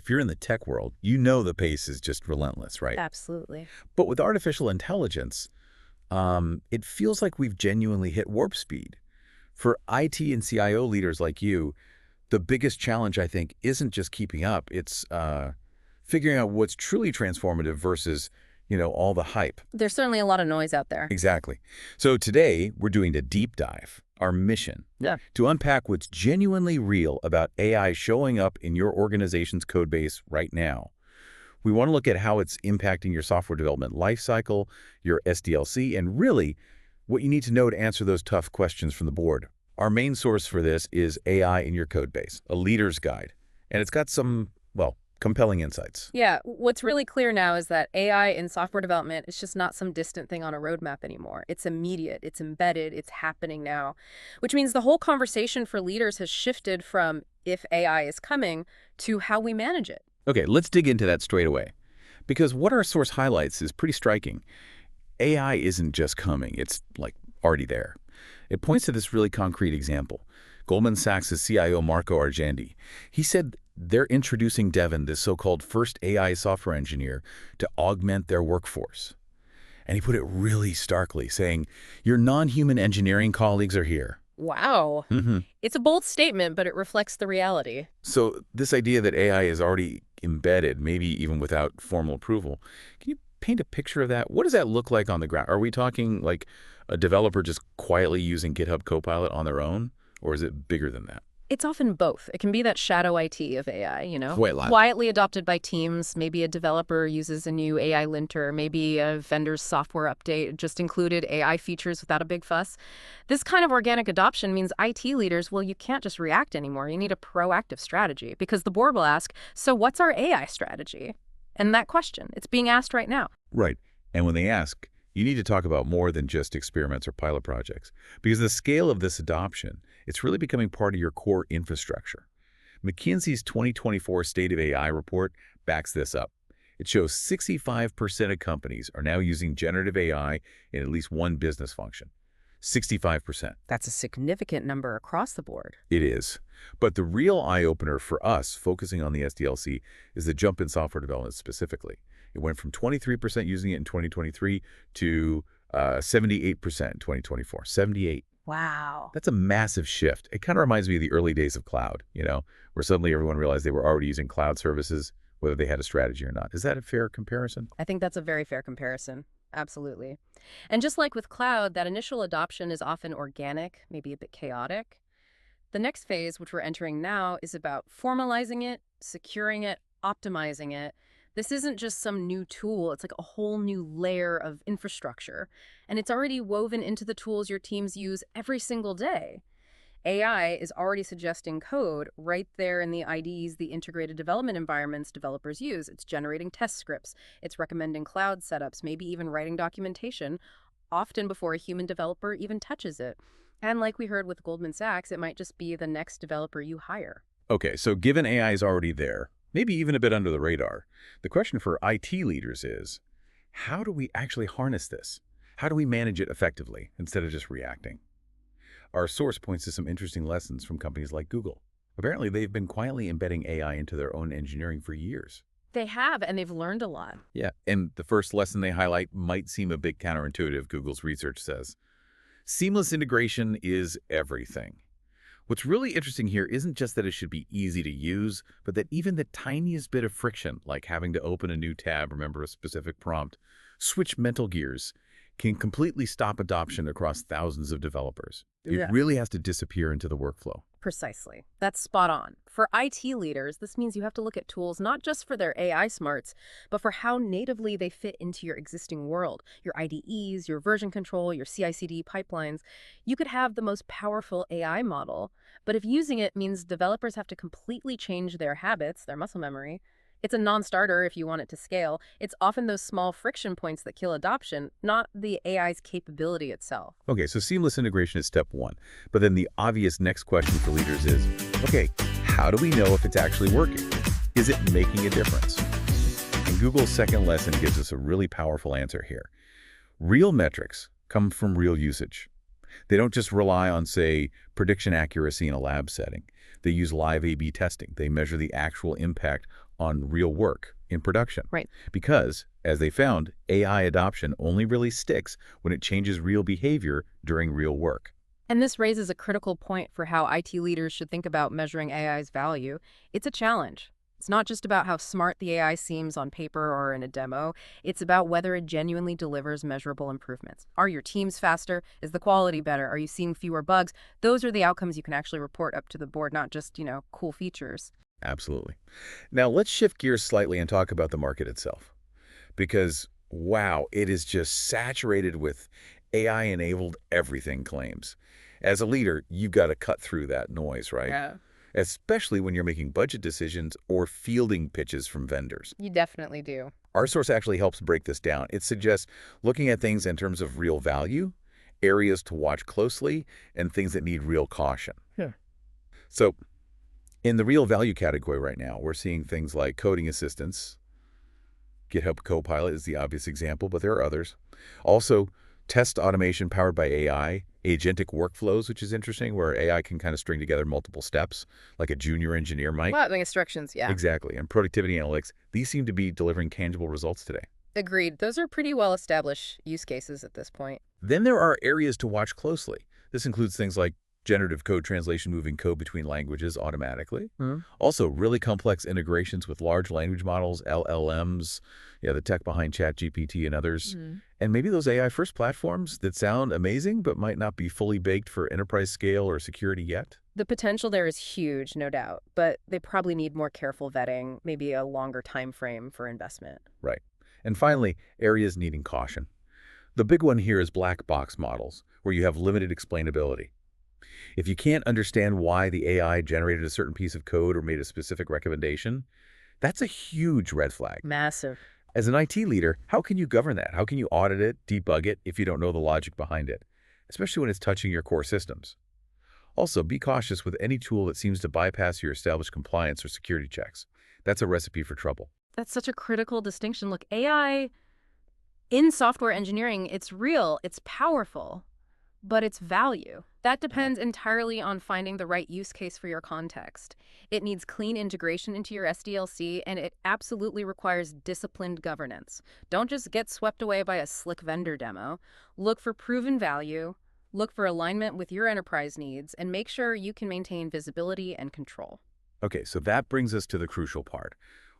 if you're in the tech world, you know the pace is just relentless, right? Absolutely. But with artificial intelligence, it feels like we've genuinely hit warp speed. For IT and CIO leaders like you, the biggest challenge, I think, isn't just keeping up. It's figuring out what's truly transformative versus, all the hype. There's certainly a lot of noise out there. Exactly. So today, we're doing a deep dive, our mission, Yeah. to unpack what's genuinely real about AI showing up in your organization's code base right now. We want to look at how it's impacting your software development lifecycle, your SDLC, and really what you need to know to answer those tough questions from the board. Our main source for this is AI in Your Codebase, a leader's guide. And it's got some, compelling insights. Yeah, what's really clear now is that AI in software development is just not some distant thing on a roadmap anymore. It's immediate, it's embedded, it's happening now, which means the whole conversation for leaders has shifted from if AI is coming to how we manage it. Okay, let's dig into that straight away. Because what our source highlights is pretty striking. AI isn't just coming, it's already there. It points to this really concrete example. Goldman Sachs' CIO Marco Argenti. He said they're introducing Devin, this so-called first AI software engineer, to augment their workforce. And he put it really starkly, saying, your non-human engineering colleagues are here. Wow. It's a bold statement, but it reflects the reality. So this idea that AI is already embedded, maybe even without formal approval, can you paint a picture of that? What does that look like on the ground? Are we talking like a developer just quietly using GitHub Copilot on their own, or is it bigger than that? It's often both. It can be that shadow IT of AI, White lie. quietly adopted by teams. Maybe a developer uses a new AI linter. Maybe a vendor's software update just included AI features without a big fuss. This kind of organic adoption means IT leaders, well, you can't just react anymore. You need a proactive strategy because the board will ask, so what's our AI strategy? And that question, it's being asked right now. Right. And when they ask, you need to talk about more than just experiments or pilot projects. Because the scale of this adoption, it's really becoming part of your core infrastructure. McKinsey's 2024 State of AI report backs this up. It shows 65% of companies are now using generative AI in at least one business function. 65%. That's a significant number across the board. It is. But the real eye-opener for us, focusing on the SDLC, is the jump in software development specifically. It went from 23% using it in 2023 to 78% in 2024. 78. Wow. That's a massive shift. It kind of reminds me of the early days of cloud, where suddenly everyone realized they were already using cloud services, whether they had a strategy or not. Is that a fair comparison? I think that's a very fair comparison. Absolutely. And just like with cloud, that initial adoption is often organic, maybe a bit chaotic. The next phase, which we're entering now, is about formalizing it, securing it, optimizing it. This isn't just some new tool. It's like a whole new layer of infrastructure. And it's already woven into the tools your teams use every single day. AI is already suggesting code right there in the IDEs, the integrated development environments developers use. It's generating test scripts. It's recommending cloud setups, maybe even writing documentation, often before a human developer even touches it. And like we heard with Goldman Sachs, it might just be the next developer you hire. Okay, so given AI is already there, maybe even a bit under the radar, the question for IT leaders is, how do we actually harness this? How do we manage it effectively instead of just reacting? Our source points to some interesting lessons from companies like Google. Apparently, they've been quietly embedding AI into their own engineering for years. They have, and they've learned a lot. Yeah, and the first lesson they highlight might seem a bit counterintuitive, Google's research says. Seamless integration is everything. What's really interesting here isn't just that it should be easy to use, but that even the tiniest bit of friction, like having to open a new tab, remember a specific prompt, switch mental gears, can completely stop adoption across thousands of developers. It really has to disappear into the workflow. Precisely. That's spot on. For IT leaders, this means you have to look at tools not just for their AI smarts, but for how natively they fit into your existing world, your IDEs, your version control, your CI/CD pipelines. You could have the most powerful AI model, but if using it means developers have to completely change their habits, their muscle memory, it's a non-starter if you want it to scale. It's often those small friction points that kill adoption, not the AI's capability itself. Okay, so seamless integration is step one. But then the obvious next question for leaders is, okay, how do we know if it's actually working? Is it making a difference? And Google's second lesson gives us a really powerful answer here. Real metrics come from real usage. They don't just rely on, say, prediction accuracy in a lab setting. They use live A/B testing. They measure the actual impact on real work in production. Right. Because, as they found, AI adoption only really sticks when it changes real behavior during real work. And this raises a critical point for how IT leaders should think about measuring AI's value. It's a challenge. It's not just about how smart the AI seems on paper or in a demo. It's about whether it genuinely delivers measurable improvements. Are your teams faster? Is the quality better? Are you seeing fewer bugs? Those are the outcomes you can actually report up to the board, not just, cool features. Absolutely. Now, let's shift gears slightly and talk about the market itself. Because, wow, it is just saturated with AI-enabled everything claims. As a leader, you've got to cut through that noise, right? Yeah, Especially when you're making budget decisions or fielding pitches from vendors. you definitely do. Our source actually helps break this down. It suggests looking at things in terms of real value, areas to watch closely, and things that need real caution. Yeah. So in the real value category right now, we're seeing things like coding assistance. GitHub Copilot is the obvious example, but there are others. Also, test automation powered by AI, agentic workflows, which is interesting, where AI can kind of string together multiple steps, like a junior engineer might. Following instructions, yeah. Exactly. And productivity analytics, these seem to be delivering tangible results today. Agreed. Those are pretty well-established use cases at this point. Then there are areas to watch closely. This includes things like generative code translation, moving code between languages automatically. Also, really complex integrations with large language models, LLMs, the tech behind ChatGPT and others. And maybe those AI-first platforms that sound amazing but might not be fully baked for enterprise scale or security yet. The potential there is huge, no doubt, but they probably need more careful vetting, maybe a longer time frame for investment. Right. And finally, areas needing caution. The big one here is black box models, where you have limited explainability. If you can't understand why the AI generated a certain piece of code or made a specific recommendation, that's a huge red flag. Massive. As an IT leader, how can you govern that? How can you audit it, debug it, if you don't know the logic behind it, especially when it's touching your core systems? Also, be cautious with any tool that seems to bypass your established compliance or security checks. That's a recipe for trouble. That's such a critical distinction. Look, AI in software engineering, it's real, it's powerful, but its value, that depends entirely on finding the right use case for your context. It needs clean integration into your SDLC, and it absolutely requires disciplined governance. Don't just get swept away by a slick vendor demo. Look for proven value, look for alignment with your enterprise needs, and make sure you can maintain visibility and control. Okay, so that brings us to the crucial part.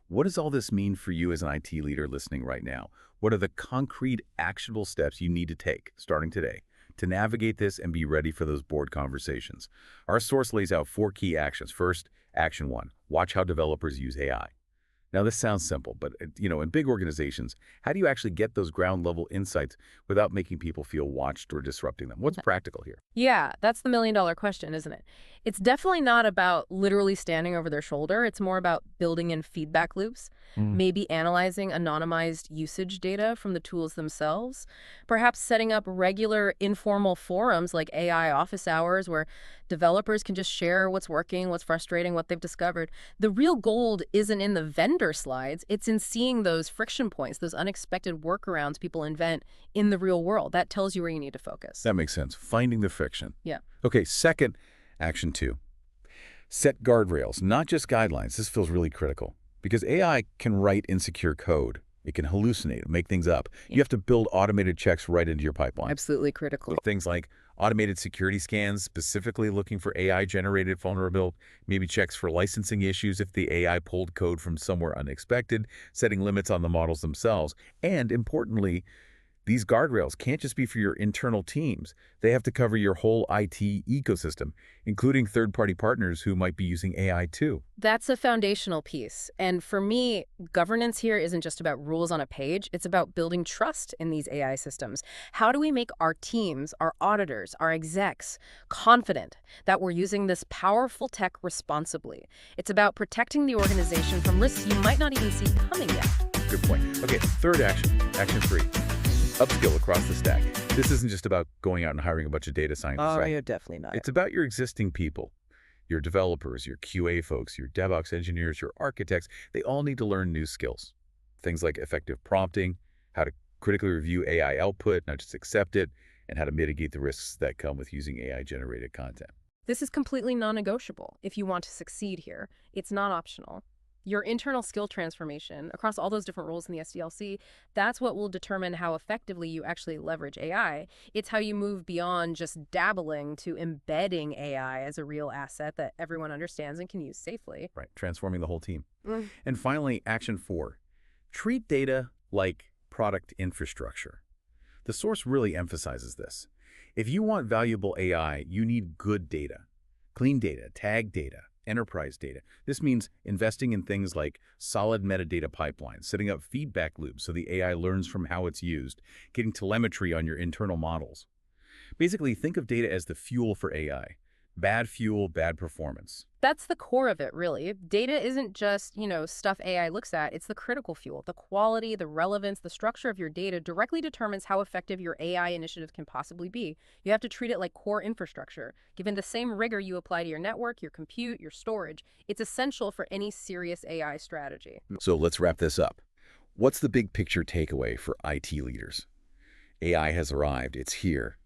What does all this mean for you as an IT leader listening right now? What are the concrete, actionable steps you need to take, starting today, to navigate this and be ready for those board conversations? Our source lays out 4 key actions. First, action 1, watch how developers use AI. Now, this sounds simple, but in big organizations, how do you actually get those ground-level insights without making people feel watched or disrupting them? What's practical here? Yeah, that's the million-dollar question, isn't it? It's definitely not about literally standing over their shoulder. It's more about building in feedback loops, maybe analyzing anonymized usage data from the tools themselves, perhaps setting up regular informal forums like AI office hours where developers can just share what's working, what's frustrating, what they've discovered. The real gold isn't in the vendor slides. It's in seeing those friction points, those unexpected workarounds people invent in the real world. That tells you where you need to focus. That makes sense. Finding the friction. Yeah. Okay, second, action 2. Set guardrails, not just guidelines. This feels really critical because AI can write insecure code. It can hallucinate, make things up. You have to build automated checks right into your pipeline. Absolutely critical. With things like automated security scans, specifically looking for AI-generated vulnerability, maybe checks for licensing issues if the AI pulled code from somewhere unexpected, setting limits on the models themselves. And importantly, these guardrails can't just be for your internal teams. They have to cover your whole IT ecosystem, including third-party partners who might be using AI too. That's a foundational piece. And for me, governance here isn't just about rules on a page. It's about building trust in these AI systems. How do we make our teams, our auditors, our execs confident that we're using this powerful tech responsibly? It's about protecting the organization from risks you might not even see coming yet. Good point. Okay, third action, action 3. Upskill across the stack. This isn't just about going out and hiring a bunch of data scientists, right? Yeah, definitely not. It's about your existing people, your developers, your QA folks, your DevOps engineers, your architects. They all need to learn new skills. Things like effective prompting, how to critically review AI output, not just accept it, and how to mitigate the risks that come with using AI-generated content. This is completely non-negotiable if you want to succeed here. It's not optional. Your internal skill transformation across all those different roles in the SDLC, that's what will determine how effectively you actually leverage AI. It's how you move beyond just dabbling to embedding AI as a real asset that everyone understands and can use safely. Right, transforming the whole team. Mm. And finally, action 4. Treat data like product infrastructure. The source really emphasizes this. If you want valuable AI, you need good data. Clean data, tag data, enterprise data. This means investing in things like solid metadata pipelines, setting up feedback loops so the AI learns from how it's used, getting telemetry on your internal models. Basically, think of data as the fuel for AI. Bad fuel, bad performance. That's the core of it, really. Data isn't just, stuff AI looks at. It's the critical fuel. The quality, the relevance, the structure of your data directly determines how effective your AI initiative can possibly be. You have to treat it like core infrastructure. Given the same rigor you apply to your network, your compute, your storage, it's essential for any serious AI strategy. So let's wrap this up. What's the big picture takeaway for IT leaders? AI has arrived. It's here.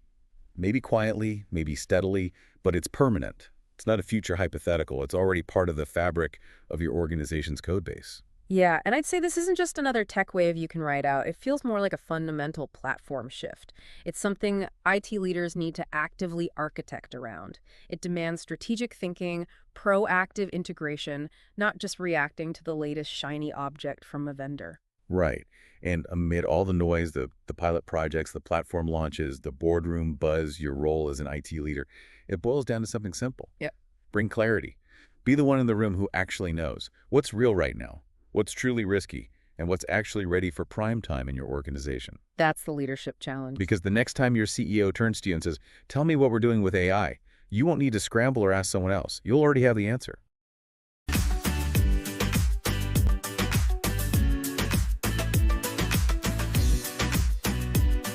Maybe quietly, maybe steadily, but it's permanent. It's not a future hypothetical. It's already part of the fabric of your organization's code base. Yeah, and I'd say this isn't just another tech wave you can ride out. It feels more like a fundamental platform shift. It's something IT leaders need to actively architect around. It demands strategic thinking, proactive integration, not just reacting to the latest shiny object from a vendor. Right. And amid all the noise, the pilot projects, the platform launches, the boardroom buzz, your role as an IT leader, it boils down to something simple. Yep. Bring clarity. Be the one in the room who actually knows what's real right now, what's truly risky, and what's actually ready for prime time in your organization. That's the leadership challenge. Because the next time your CEO turns to you and says, "Tell me what we're doing with AI," you won't need to scramble or ask someone else. You'll already have the answer.